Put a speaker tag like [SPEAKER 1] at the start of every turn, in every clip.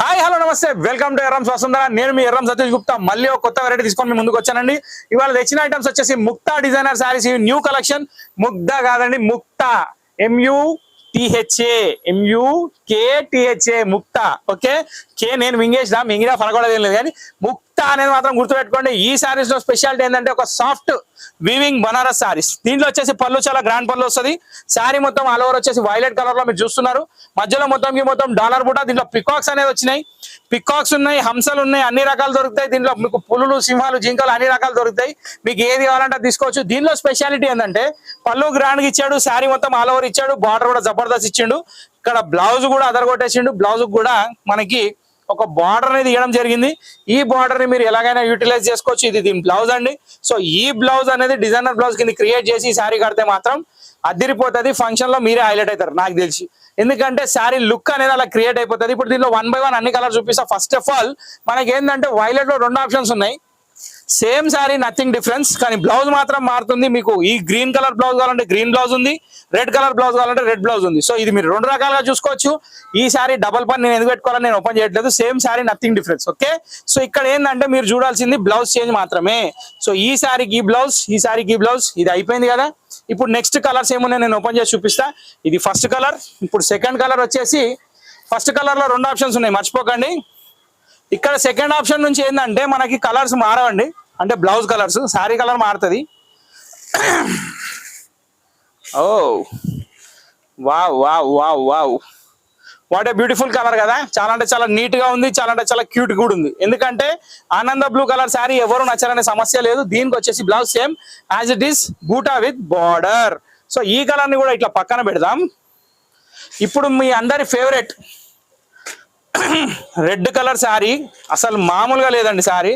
[SPEAKER 1] Hi hello నమస్తే welcome to Yerram Vasundhara. నేను మీ ఎర్రం సతీష్ గుప్తా. మళ్ళీ ఒక కొత్త వెరైటీ తీసుకొని మీ ముందుకు వచ్చానండి. ఇవాళ తెచ్చిన ఐటమ్స్ వచ్చేసి Muktha designer saris. New collection. Mugdha కాదండి, ముక్తా. MUKTHA ముక్తా. ఓకే, కే నేను మింగినా ఫరగొడేది లేదు, కానీ ముక్తా అనేది మాత్రం గుర్తుపెట్టుకోండి. ఈ సారీస్ లో స్పెషాలిటీ ఏంటంటే ఒక సాఫ్ట్ వీవింగ్ బనారస్ సారీస్. దీంట్లో వచ్చేసి పళ్ళు చాలా గ్రాండ్ పళ్ళు వస్తుంది. శారీ మొత్తం ఆల్ ఓవర్ వచ్చేసి వైలెట్ కలర్ లో మీరు చూస్తున్నారు. మధ్యలో మొత్తం డాలర్ బుట్ట. దీంట్లో పికాక్స్ అనేవి వచ్చినాయి, పికాక్స్ ఉన్నాయి, హంసలు ఉన్నాయి, అన్ని రకాలు దొరుకుతాయి. దీంట్లో మీకు పులులు, సింహాలు, జింకలు అన్ని రకాలు దొరుకుతాయి. మీకు ఏది కావాలంటే తీసుకోవచ్చు. దీనిలో స్పెషాలిటీ ఏంటంటే పళ్ళు గ్రాండ్ గా ఇచ్చాడు, శారీ మొత్తం ఆల్ ఓవర్ ఇచ్చాడు, బార్డర్ కూడా జబర్దస్త్ ఇచ్చిండు. ఇక్కడ బ్లౌజ్ కూడా అదరగొట్టేసిండు. బ్లౌజ్ కూడా మనకి ఒక బార్డర్ అనేది ఇవ్వడం జరిగింది. ఈ బార్డర్ ని మీరు ఎలాగైనా యూటిలైజ్ చేసుకోవచ్చు. ఇది దీని బ్లౌజ్ అండి. సో ఈ బ్లౌజ్ అనేది డిజైనర్ బ్లౌజ్ కింద క్రియేట్ చేసి ఈ శారీ కడితే మాత్రం అదిరిపోతుంది. ఫంక్షన్ లో మీరే హైలైట్ అవుతారు నాకు తెలిసి, ఎందుకంటే శారీ లుక్ అనేది అలా క్రియేట్ అయిపోతుంది. ఇప్పుడు దీనిలో 1 by 1 అన్ని కలర్ చూపిస్తా. ఫస్ట్ ఆఫ్ ఆల్ మనకి ఏంటంటే వైలెట్ లో 2 ఆప్షన్స్ ఉన్నాయి. సేమ్ శారీ, నథింగ్ డిఫరెన్స్, కానీ బ్లౌజ్ మాత్రం మారుతుంది. మీకు ఈ గ్రీన్ కలర్ బ్లౌజ్ కావాలంటే గ్రీన్ బ్లౌజ్ ఉంది, రెడ్ కలర్ బ్లౌజ్ కావాలంటే రెడ్ బ్లౌజ్ ఉంది. సో ఇది మీరు 2 రకాలుగా చూసుకోవచ్చు. ఈ శారీ డబల్ పని నేను ఎందుకు పెట్టుకోవాలని నేను ఓపెన్ చేయట్లేదు. Same sari, nothing difference. Okay, so ఇక్కడ ఏంటంటే మీరు చూడాల్సింది బ్లౌజ్ చేంజ్ మాత్రమే. సో ఈ శారీకి ఈ బ్లౌజ్, ఈ శారీకి ఈ బ్లౌజ్. ఇది అయిపోయింది కదా. ఇప్పుడు నెక్స్ట్ కలర్స్ ఏమున్నాయి నేను ఓపెన్ చేసి చూపిస్తా. ఇది ఫస్ట్ కలర్. ఇప్పుడు సెకండ్ కలర్ వచ్చేసి ఫస్ట్ కలర్ లో 2 ఆప్షన్స్ ఉన్నాయి, మర్చిపోకండి. ఇక్కడ సెకండ్ ఆప్షన్ నుంచి ఏంటంటే మనకి కలర్స్ మారవండి, అంటే బ్లౌజ్ కలర్స్. శారీ కలర్ మారుతుంది. Oh wow wow wow wow, what a beautiful colour కదా. చాలా అంటే చాలా నీట్ గా ఉంది, చాలా అంటే చాలా క్యూట్ కూడా ఉంది. ఎందుకంటే ఆనంద బ్లూ కలర్ శారీ ఎవరు నచ్చారనే సమస్య లేదు. దీనికి వచ్చేసి blouse same as it is, బూటా విత్ బార్డర్. సో ఈ కలర్ ని కూడా ఇట్లా పక్కన పెడదాం. ఇప్పుడు మీ అందరి ఫేవరెట్ రెడ్ కలర్ శారీ. అసలు మామూలుగా లేదండి శారీ.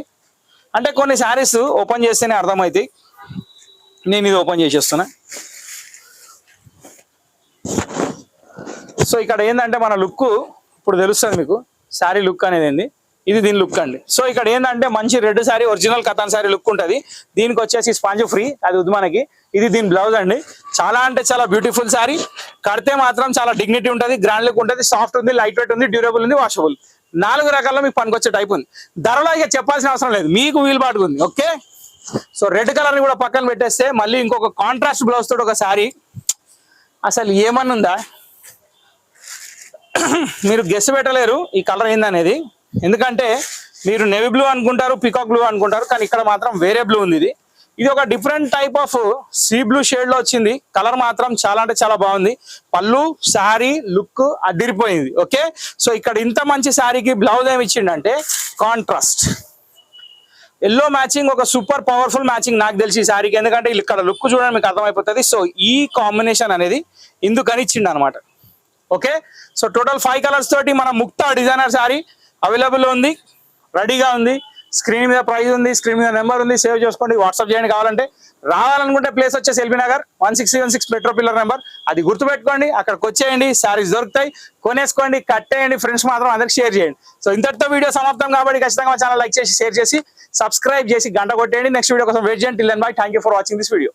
[SPEAKER 1] అంటే కొన్ని శారీస్ ఓపెన్ చేస్తేనే అర్థమవుతాయి. నేను ఇది ఓపెన్ చేసేస్తున్నా. సో ఇక్కడ ఏంటంటే మన లుక్ ఇప్పుడు తెలుస్తుంది మీకు. శారీ లుక్ అనేది ఏంది, ఇది దీని లుక్ అండి. సో ఇక్కడ ఏంటంటే మంచి red sari, original Katan sari look ఉంటుంది. దీనికి వచ్చేసి స్పాంజ్ ఫ్రీ, అది వద్దు మనకి. ఇది దీని బ్లౌజ్ అండి. చాలా అంటే చాలా బ్యూటిఫుల్ శారీ. కడితే మాత్రం చాలా డిగ్నిటీ ఉంటుంది, గ్రాండ్ లుక్ ఉంటుంది, సాఫ్ట్ ఉంది, లైట్ వెయిట్ ఉంది, డ్యూరబుల్ ఉంది, వాషబుల్. 4 రకాల్లో మీకు పనికొచ్చే టైప్ ఉంది. ధరలో ఇక చెప్పాల్సిన అవసరం లేదు, మీకు వీలు పాటుకుంది. ఓకే, సో రెడ్ కలర్ ని కూడా పక్కన పెట్టేస్తే మళ్ళీ ఇంకొక కాంట్రాస్ట్ బ్లౌజ్ తోటి ఒక శారీ. అసలు ఏమన్నుందా, మీరు గెస్ పెట్టలేరు ఈ కలర్ ఏందనేది. ఎందుకంటే మీరు నేవీ బ్లూ అనుకుంటారు, పికాక్ బ్లూ అనుకుంటారు, కానీ ఇక్కడ మాత్రం వేరే బ్లూ ఉంది. ఇది ఒక different type of sea blue shade లో వచ్చింది. కలర్ మాత్రం చాలా అంటే చాలా బాగుంది. పళ్ళు, శారీ లుక్ అదిరిపోయింది. ఓకే, సో ఇక్కడ ఇంత మంచి శారీకి బ్లౌజ్ ఏమి ఇచ్చిండంటే కాంట్రాస్ట్ ఎల్లో మ్యాచింగ్, ఒక సూపర్ పవర్ఫుల్ మ్యాచింగ్ నాకు తెలిసి ఈ శారీకి. ఎందుకంటే ఇక్కడ లుక్ చూడండి మీకు అర్థమైపోతుంది. సో ఈ కాంబినేషన్ అనేది ఇందుకని ఇచ్చిండు అనమాట. ఓకే, సో టోటల్ 5 కలర్స్ తోటి మన ముక్తా డిజైనర్ శారీ అవైలబుల్ ఉంది, రెడీగా ఉంది. స్క్రీన్ మీద ప్రైస్ ఉంది, స్క్రీన్ మీద నెంబర్ ఉంది, సేవ్ చేసుకోండి, వాట్సాప్ చేయండి. కావాలంటే రావాలనుకుంటే ప్లేస్ వచ్చేసి LB Nagar 1616 metro pillar number, అది గుర్తుపెట్టుకోండి. అక్కడికి వచ్చేయండి, శారీస్ దొరుకుతాయి, కొనేసుకోండి, కట్టేయండి. ఫ్రెండ్స్ మాత్రం అందరికి షేర్ చేయండి. సో ఇంతటితో వీడియో సమాప్తం కాబట్టి ఖచ్చితంగా మా ఛానల్ లైక్ చేసి, షేర్ చేసి, సబ్స్క్రైబ్ చేసి, గంట కొట్టేయండి. నెక్స్ట్ వీడియో కోసం వెయిట్ చేయండి. Till then bye, thank you for watching this video.